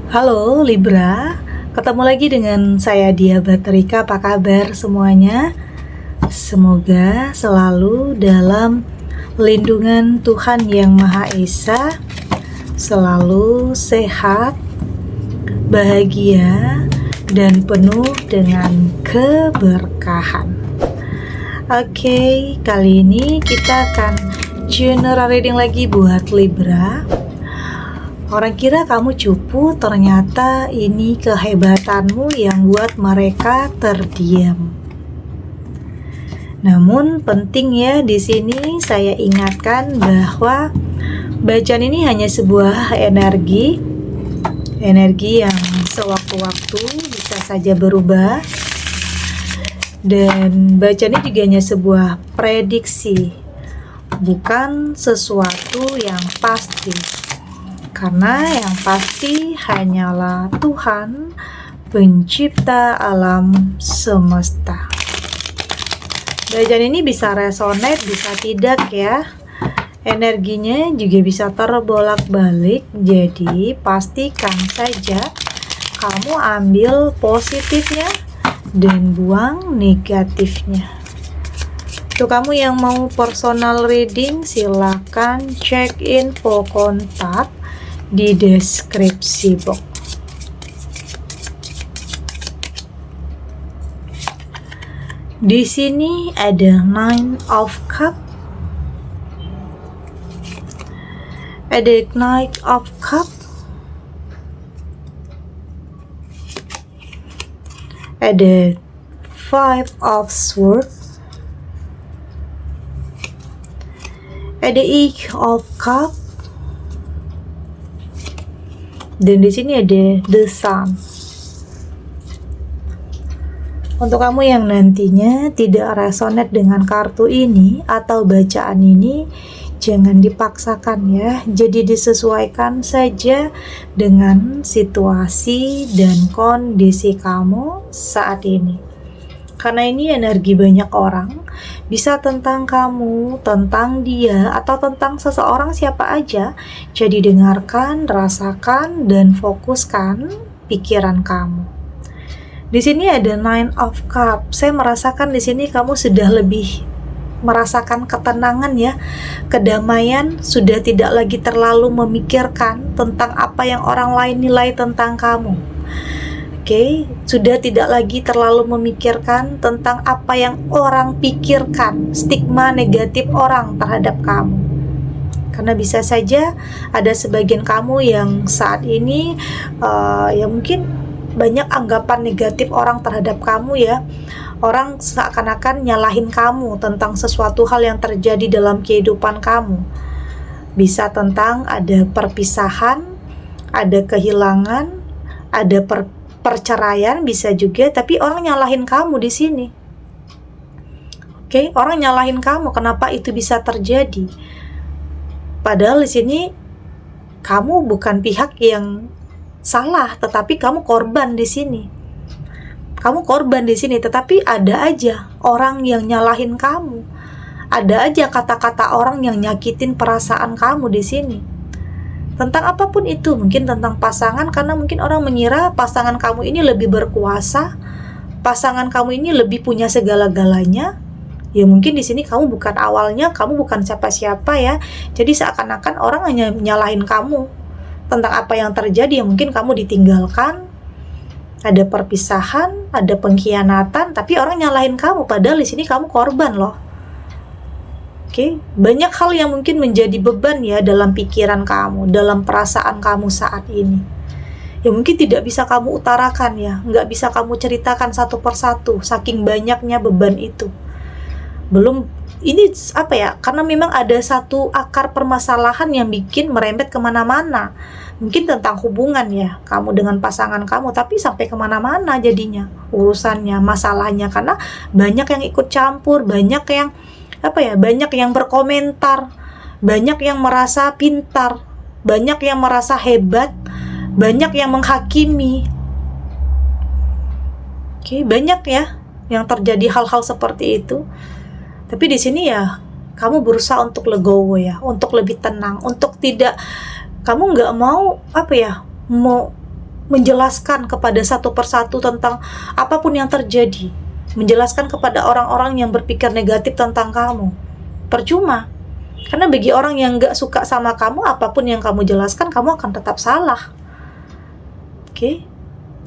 Halo Libra, ketemu lagi dengan saya Dia Baterika. Apa kabar semuanya? Semoga selalu dalam lindungan Tuhan Yang Maha Esa, selalu sehat, bahagia, dan penuh dengan keberkahan. Oke, kali ini kita akan general reading lagi buat Libra. Orang kira kamu cupu, ternyata ini kehebatanmu yang buat mereka terdiam. Namun penting ya, di sini saya ingatkan bahwa bacaan ini hanya sebuah energi yang sewaktu-waktu bisa saja berubah, dan bacaan ini juga hanya sebuah prediksi, bukan sesuatu yang pasti. Karena yang pasti hanyalah Tuhan, pencipta alam semesta. Bacaan ini bisa resonate, bisa tidak ya. Energinya juga bisa terbolak-balik. Jadi pastikan saja kamu ambil positifnya dan buang negatifnya. Untuk kamu yang mau personal reading, silakan cek info kontak di deskripsi box. Di sini ada Nine of Cup, ada Knight of Cup, ada Five of Swords, ada Eight of Cup, dan di sini ada The Sun. Untuk kamu yang nantinya tidak resonate dengan kartu ini atau bacaan ini, jangan dipaksakan ya. Jadi disesuaikan saja dengan situasi dan kondisi kamu saat ini. Karena ini energi banyak orang, bisa tentang kamu, tentang dia, atau tentang seseorang siapa aja. Jadi dengarkan, rasakan, dan fokuskan pikiran kamu. Di sini ada Nine of Cups. Saya merasakan di sini kamu sudah lebih merasakan ketenangan ya, kedamaian, sudah tidak lagi terlalu memikirkan tentang apa yang orang lain nilai tentang kamu. Oke, sudah tidak lagi terlalu memikirkan tentang apa yang orang pikirkan, stigma negatif orang terhadap kamu. Karena bisa saja ada sebagian kamu yang saat ini ya mungkin banyak anggapan negatif orang terhadap kamu ya. Orang seakan-akan nyalahin kamu tentang sesuatu hal yang terjadi dalam kehidupan kamu. Bisa tentang ada perpisahan, ada kehilangan, ada perceraian bisa juga, tapi orang nyalahin kamu di sini. Oke, orang nyalahin kamu, kenapa itu bisa terjadi? Padahal di sini kamu bukan pihak yang salah, tetapi kamu korban di sini. Kamu korban di sini, tetapi ada aja orang yang nyalahin kamu. Ada aja kata-kata orang yang nyakitin perasaan kamu di sini. Tentang apapun itu, mungkin tentang pasangan, karena mungkin orang mengira pasangan kamu ini lebih berkuasa, pasangan kamu ini lebih punya segala-galanya. Ya mungkin di sini kamu bukan awalnya, kamu bukan siapa-siapa ya. Jadi seakan-akan orang hanya nyalahin kamu tentang apa yang terjadi. Ya mungkin kamu ditinggalkan, ada perpisahan, ada pengkhianatan, tapi orang nyalahin kamu, padahal di sini kamu korban loh. Oke, banyak hal yang mungkin menjadi beban ya dalam pikiran kamu, dalam perasaan kamu saat ini. Ya mungkin tidak bisa kamu utarakan ya, nggak bisa kamu ceritakan satu persatu, saking banyaknya beban itu. Belum, ini apa ya, karena memang ada satu akar permasalahan yang bikin merembet kemana-mana. Mungkin tentang hubungan ya, kamu dengan pasangan kamu, tapi sampai kemana-mana jadinya urusannya, masalahnya, karena banyak yang ikut campur, banyak yang banyak yang berkomentar, banyak yang merasa pintar, banyak yang merasa hebat, banyak yang menghakimi. Oke, banyak ya yang terjadi hal-hal seperti itu. Tapi di sini ya kamu berusaha untuk legowo ya, untuk lebih tenang, untuk tidak, kamu nggak mau menjelaskan kepada satu persatu tentang apapun yang terjadi, menjelaskan kepada orang-orang yang berpikir negatif tentang kamu. Percuma, karena bagi orang yang gak suka sama kamu, apapun yang kamu jelaskan, kamu akan tetap salah. Oke?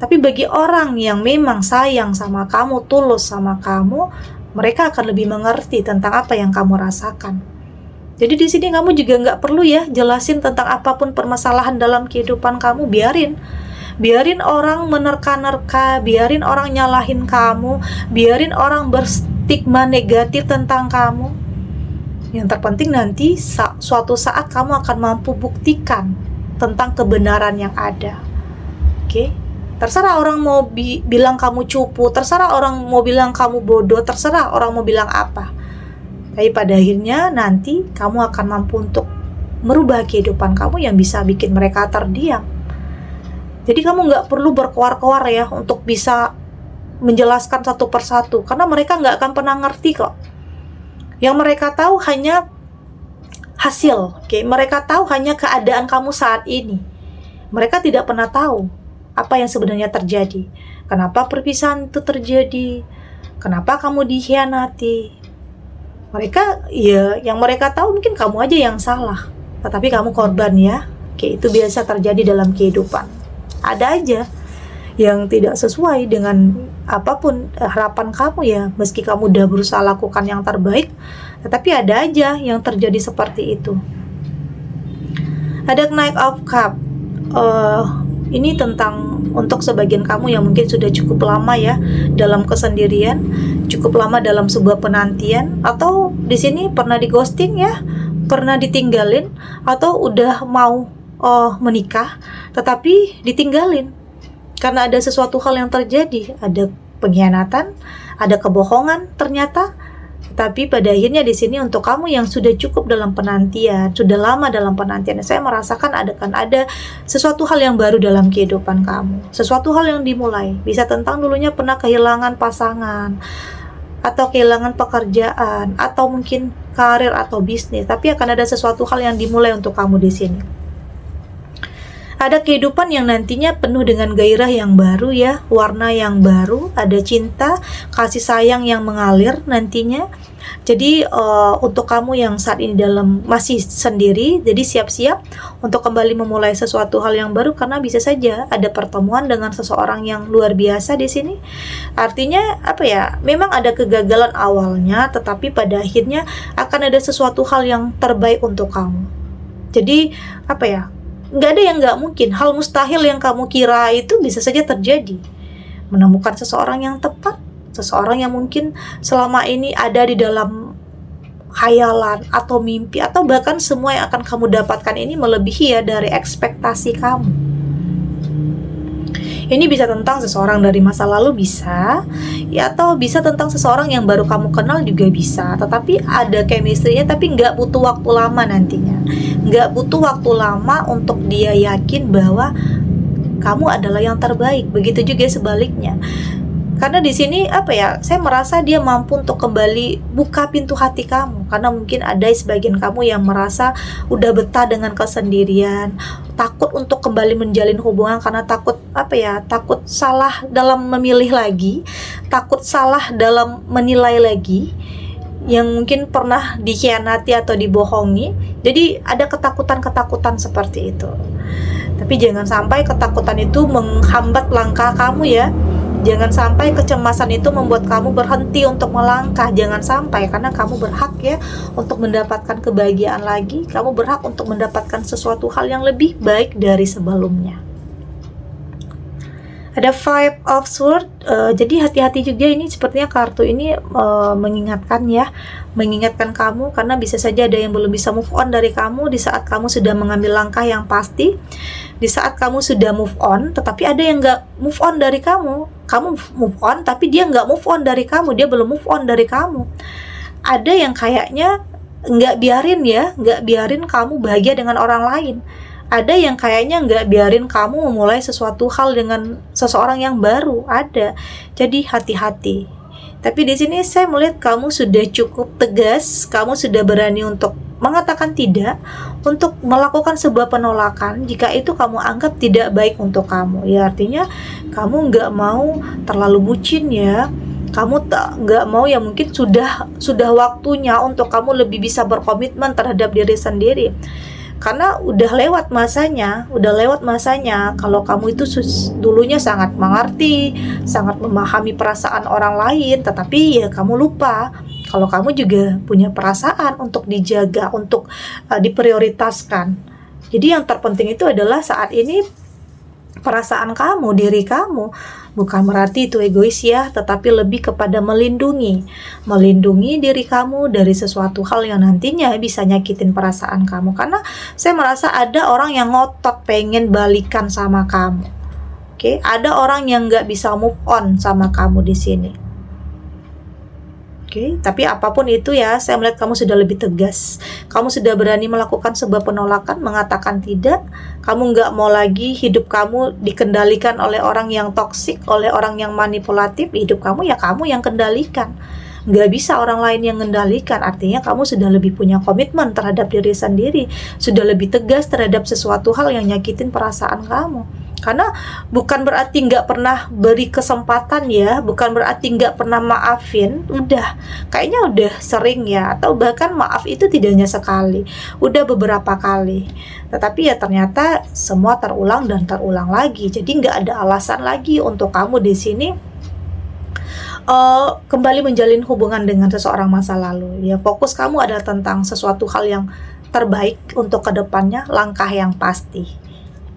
Tapi bagi orang yang memang sayang sama kamu, tulus sama kamu, mereka akan lebih mengerti tentang apa yang kamu rasakan. Jadi di sini kamu juga nggak perlu ya jelasin tentang apapun permasalahan dalam kehidupan kamu. Biarin orang menerka-nerka, biarin orang nyalahin kamu, biarin orang berstigma negatif tentang kamu. Yang terpenting nanti suatu saat kamu akan mampu buktikan tentang kebenaran yang ada. Oke? Terserah orang mau bilang kamu cupu, terserah orang mau bilang kamu bodoh, terserah orang mau bilang apa. Tapi pada akhirnya nanti kamu akan mampu untuk merubah kehidupan kamu yang bisa bikin mereka terdiam. Jadi kamu nggak perlu berkoar-koar ya untuk bisa menjelaskan satu persatu, karena mereka nggak akan pernah ngerti kok. Yang mereka tahu hanya hasil, oke? Mereka tahu hanya keadaan kamu saat ini. Mereka tidak pernah tahu apa yang sebenarnya terjadi. Kenapa perpisahan itu terjadi? Kenapa kamu dikhianati? Mereka, ya, yang mereka tahu mungkin kamu aja yang salah, tetapi kamu korban ya. Oke, itu biasa terjadi dalam kehidupan. Ada aja yang tidak sesuai dengan apapun harapan kamu ya, meski kamu udah berusaha lakukan yang terbaik, tetapi ada aja yang terjadi seperti itu. Ada Knight of Cup. Ini tentang untuk sebagian kamu yang mungkin sudah cukup lama ya dalam kesendirian, cukup lama dalam sebuah penantian, atau di sini pernah di ghosting ya, pernah ditinggalin, atau udah mau menikah tetapi ditinggalin karena ada sesuatu hal yang terjadi, ada pengkhianatan, ada kebohongan ternyata. Tapi pada akhirnya di sini untuk kamu yang sudah cukup dalam penantian, sudah lama dalam penantian, saya merasakan ada sesuatu hal yang baru dalam kehidupan kamu. Sesuatu hal yang dimulai. Bisa tentang dulunya pernah kehilangan pasangan, atau kehilangan pekerjaan, atau mungkin karir atau bisnis. Tapi akan ada sesuatu hal yang dimulai untuk kamu di sini. Ada kehidupan yang nantinya penuh dengan gairah yang baru ya, warna yang baru, ada cinta, kasih sayang yang mengalir nantinya. Jadi untuk kamu yang saat ini masih sendiri, jadi siap-siap untuk kembali memulai sesuatu hal yang baru, karena bisa saja ada pertemuan dengan seseorang yang luar biasa di sini. Artinya apa ya? Memang ada kegagalan awalnya, tetapi pada akhirnya akan ada sesuatu hal yang terbaik untuk kamu. Jadi apa ya? Nggak ada yang nggak mungkin. Hal mustahil yang kamu kira itu bisa saja terjadi. Menemukan seseorang yang tepat, seseorang yang mungkin selama ini ada di dalam khayalan atau mimpi, atau bahkan semua yang akan kamu dapatkan ini melebihi ya dari ekspektasi kamu. Ini bisa tentang seseorang dari masa lalu bisa, ya, atau bisa tentang seseorang yang baru kamu kenal juga bisa. Tetapi ada chemistry-nya, tapi nggak butuh waktu lama nantinya. Nggak butuh waktu lama untuk dia yakin bahwa kamu adalah yang terbaik. Begitu juga sebaliknya. Karena di sini apa ya, saya merasa dia mampu untuk kembali buka pintu hati kamu. Karena mungkin ada sebagian kamu yang merasa udah betah dengan kesendirian, takut untuk kembali menjalin hubungan karena takut apa ya, takut salah dalam memilih lagi, takut salah dalam menilai lagi, yang mungkin pernah dikhianati atau dibohongi. Jadi ada ketakutan-ketakutan seperti itu. Tapi jangan sampai ketakutan itu menghambat langkah kamu ya. Jangan sampai kecemasan itu membuat kamu berhenti untuk melangkah. Jangan sampai, karena kamu berhak ya untuk mendapatkan kebahagiaan lagi. Kamu berhak untuk mendapatkan sesuatu hal yang lebih baik dari sebelumnya. Ada Five of Swords. Jadi hati-hati juga, ini sepertinya kartu ini mengingatkan ya, mengingatkan kamu, karena bisa saja ada yang belum bisa move on dari kamu di saat kamu sudah mengambil langkah yang pasti, di saat kamu sudah move on, tetapi ada yang nggak move on dari kamu. Kamu move on, tapi dia nggak move on dari kamu, dia belum move on dari kamu. Ada yang kayaknya nggak biarin kamu bahagia dengan orang lain. Ada yang kayaknya nggak biarin kamu memulai sesuatu hal dengan seseorang yang baru. Ada. Jadi hati-hati. Tapi di sini saya melihat kamu sudah cukup tegas, kamu sudah berani untuk mengatakan tidak, untuk melakukan sebuah penolakan jika itu kamu anggap tidak baik untuk kamu. Ya artinya kamu nggak mau terlalu bucin ya, kamu nggak mau ya, mungkin sudah waktunya untuk kamu lebih bisa berkomitmen terhadap diri sendiri. Karena udah lewat masanya kalau kamu itu dulunya sangat mengerti, sangat memahami perasaan orang lain, tetapi ya kamu lupa kalau kamu juga punya perasaan untuk dijaga, untuk diprioritaskan. Jadi yang terpenting itu adalah saat ini perasaan kamu, diri kamu. Bukan berarti itu egois ya, tetapi lebih kepada melindungi diri kamu dari sesuatu hal yang nantinya bisa nyakitin perasaan kamu. Karena saya merasa ada orang yang ngotot pengen balikan sama kamu. Oke, ada orang yang nggak bisa move on sama kamu di sini. Oke, tapi apapun itu ya, saya melihat kamu sudah lebih tegas. Kamu sudah berani melakukan sebuah penolakan, mengatakan tidak. Kamu nggak mau lagi hidup kamu dikendalikan oleh orang yang toksik, oleh orang yang manipulatif. Hidup kamu ya kamu yang kendalikan. Nggak bisa orang lain yang kendalikan. Artinya kamu sudah lebih punya komitmen terhadap diri sendiri. Sudah lebih tegas terhadap sesuatu hal yang nyakitin perasaan kamu. Karena bukan berarti nggak pernah beri kesempatan ya, bukan berarti nggak pernah maafin. Kayaknya udah sering ya, atau bahkan maaf itu tidak hanya sekali, udah beberapa kali. Tetapi ya ternyata semua terulang dan terulang lagi. Jadi nggak ada alasan lagi untuk kamu di sini kembali menjalin hubungan dengan seseorang masa lalu. Ya fokus kamu adalah tentang sesuatu hal yang terbaik untuk kedepannya, langkah yang pasti.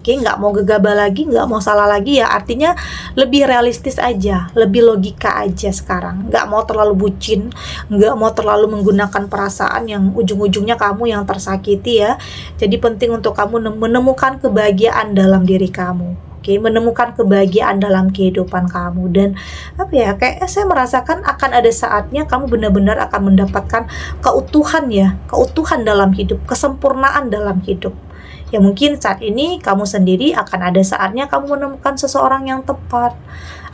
Oke, nggak mau gegabah lagi, nggak mau salah lagi ya, artinya lebih realistis aja, lebih logika aja sekarang. Nggak mau terlalu bucin, nggak mau terlalu menggunakan perasaan yang ujung-ujungnya kamu yang tersakiti ya. Jadi penting untuk kamu menemukan kebahagiaan dalam diri kamu. Oke, menemukan kebahagiaan dalam kehidupan kamu. Dan kayaknya saya merasakan akan ada saatnya kamu benar-benar akan mendapatkan keutuhan dalam hidup, kesempurnaan dalam hidup. Ya mungkin saat ini kamu sendiri, akan ada saatnya kamu menemukan seseorang yang tepat.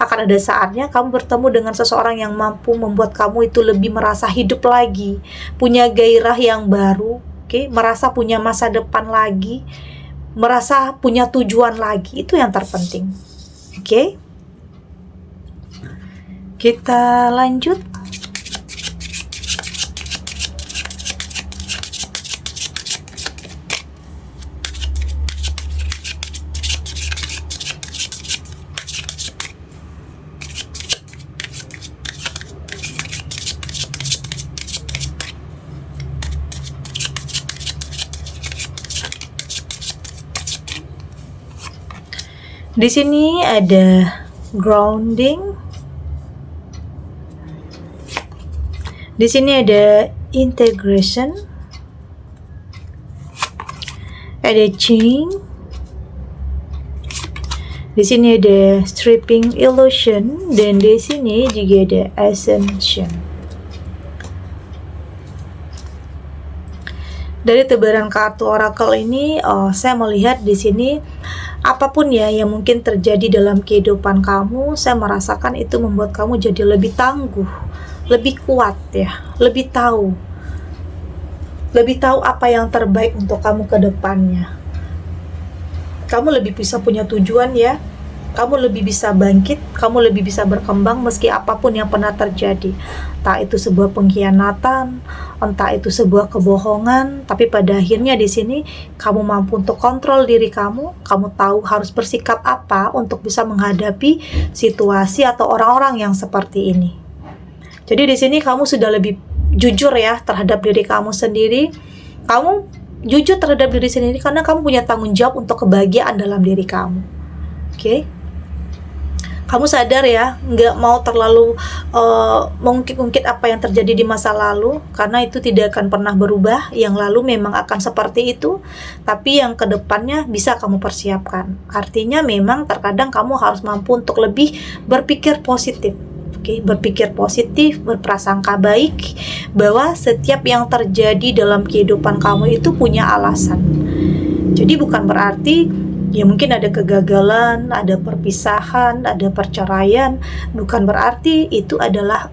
Akan ada saatnya kamu bertemu dengan seseorang yang mampu membuat kamu itu lebih merasa hidup lagi, punya gairah yang baru, merasa punya masa depan lagi, merasa punya tujuan lagi. Itu yang terpenting. Oke? Kita lanjut. Di sini ada grounding. Di sini ada integration. Ada change. Di sini ada stripping illusion, dan di sini juga ada ascension. Dari tebaran kartu oracle ini, saya melihat di sini apapun ya yang mungkin terjadi dalam kehidupan kamu, saya merasakan itu membuat kamu jadi lebih tangguh, lebih kuat ya, lebih tahu apa yang terbaik untuk kamu ke depannya. Kamu lebih bisa punya tujuan ya, kamu lebih bisa bangkit, kamu lebih bisa berkembang meski apapun yang pernah terjadi. Entah itu sebuah pengkhianatan, entah itu sebuah kebohongan, tapi pada akhirnya di sini kamu mampu untuk kontrol diri kamu tahu harus bersikap apa untuk bisa menghadapi situasi atau orang-orang yang seperti ini. Jadi di sini kamu sudah lebih jujur ya terhadap diri kamu sendiri. Kamu jujur terhadap diri sendiri karena kamu punya tanggung jawab untuk kebahagiaan dalam diri kamu. Oke? Kamu sadar ya, nggak mau terlalu mengungkit-ungkit apa yang terjadi di masa lalu, karena itu tidak akan pernah berubah. Yang lalu memang akan seperti itu, tapi yang kedepannya bisa kamu persiapkan. Artinya memang terkadang kamu harus mampu untuk lebih berpikir positif. Berpikir positif, berprasangka baik, bahwa setiap yang terjadi dalam kehidupan kamu itu punya alasan. Jadi bukan berarti ya mungkin ada kegagalan, ada perpisahan, ada perceraian, bukan berarti itu adalah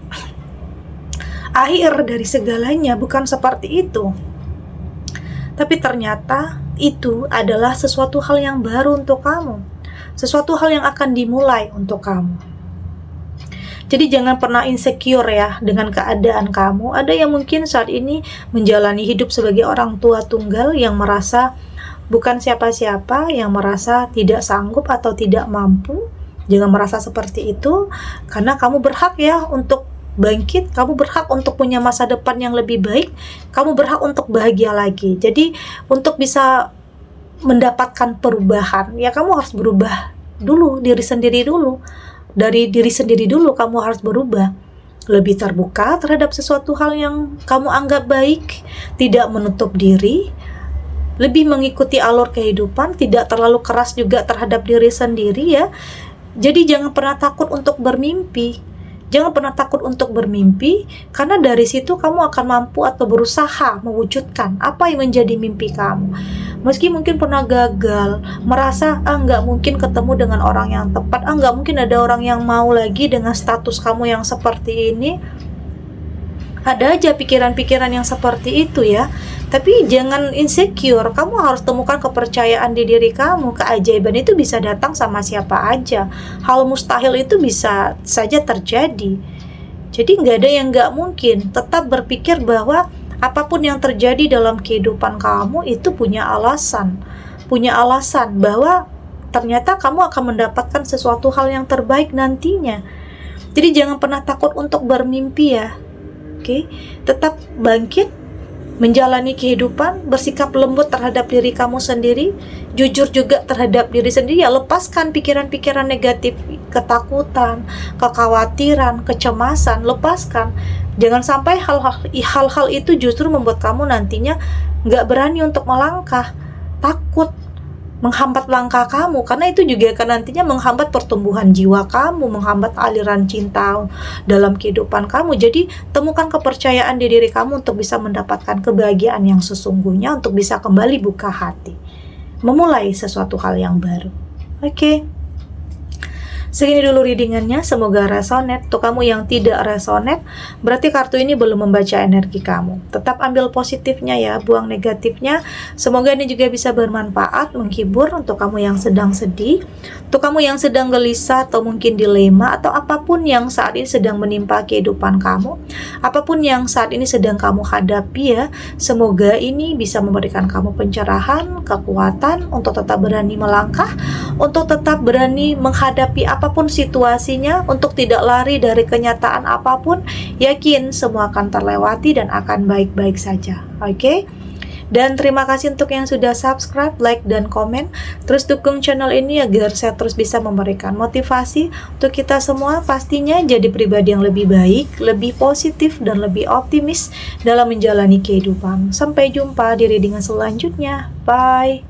akhir dari segalanya, bukan seperti itu. Tapi ternyata itu adalah sesuatu hal yang baru untuk kamu, sesuatu hal yang akan dimulai untuk kamu. Jadi jangan pernah insecure ya dengan keadaan kamu. Ada yang mungkin saat ini menjalani hidup sebagai orang tua tunggal yang merasa bukan siapa-siapa, yang merasa tidak sanggup atau tidak mampu. Jangan merasa seperti itu, karena kamu berhak ya untuk bangkit, kamu berhak untuk punya masa depan yang lebih baik, kamu berhak untuk bahagia lagi. Jadi untuk bisa mendapatkan perubahan, ya kamu harus berubah dulu, diri sendiri dulu. Dari diri sendiri dulu kamu harus berubah, lebih terbuka terhadap sesuatu hal yang kamu anggap baik, tidak menutup diri, lebih mengikuti alur kehidupan, tidak terlalu keras juga terhadap diri sendiri ya. Jadi jangan pernah takut untuk bermimpi. Jangan pernah takut untuk bermimpi, karena dari situ kamu akan mampu atau berusaha mewujudkan apa yang menjadi mimpi kamu. Meski mungkin pernah gagal, merasa nggak mungkin ketemu dengan orang yang tepat, nggak mungkin ada orang yang mau lagi dengan status kamu yang seperti ini. Ada aja pikiran-pikiran yang seperti itu ya. Tapi jangan insecure, kamu harus temukan kepercayaan di diri kamu. Keajaiban itu bisa datang sama siapa aja. Hal mustahil itu bisa saja terjadi. Jadi nggak ada yang nggak mungkin. Tetap berpikir bahwa apapun yang terjadi dalam kehidupan kamu itu punya alasan. Punya alasan bahwa ternyata kamu akan mendapatkan sesuatu hal yang terbaik nantinya. Jadi jangan pernah takut untuk bermimpi ya. Oke, tetap bangkit, menjalani kehidupan, bersikap lembut terhadap diri kamu sendiri, jujur juga terhadap diri sendiri ya. Lepaskan pikiran-pikiran negatif, ketakutan, kekhawatiran, kecemasan, lepaskan. Jangan sampai hal-hal itu justru membuat kamu nantinya nggak berani untuk melangkah, takut menghambat langkah kamu, karena itu juga akan nantinya menghambat pertumbuhan jiwa kamu, menghambat aliran cinta dalam kehidupan kamu. Jadi temukan kepercayaan di diri kamu untuk bisa mendapatkan kebahagiaan yang sesungguhnya, untuk bisa kembali buka hati, memulai sesuatu hal yang baru. Oke. Segini dulu readingannya, semoga resonate. Untuk kamu yang tidak resonate, berarti kartu ini belum membaca energi kamu. Tetap ambil positifnya ya, buang negatifnya. Semoga ini juga bisa bermanfaat, menghibur untuk kamu yang sedang sedih, untuk kamu yang sedang gelisah atau mungkin dilema, atau apapun yang saat ini sedang menimpa kehidupan kamu, apapun yang saat ini sedang kamu hadapi ya. Semoga ini bisa memberikan kamu pencerahan, kekuatan untuk tetap berani melangkah, untuk tetap berani menghadapi apapun situasinya, untuk tidak lari dari kenyataan apapun. Yakin semua akan terlewati dan akan baik-baik saja. Oke? Dan terima kasih untuk yang sudah subscribe, like, dan komen. Terus dukung channel ini agar saya terus bisa memberikan motivasi untuk kita semua pastinya jadi pribadi yang lebih baik, lebih positif, dan lebih optimis dalam menjalani kehidupan. Sampai jumpa di readingan selanjutnya. Bye!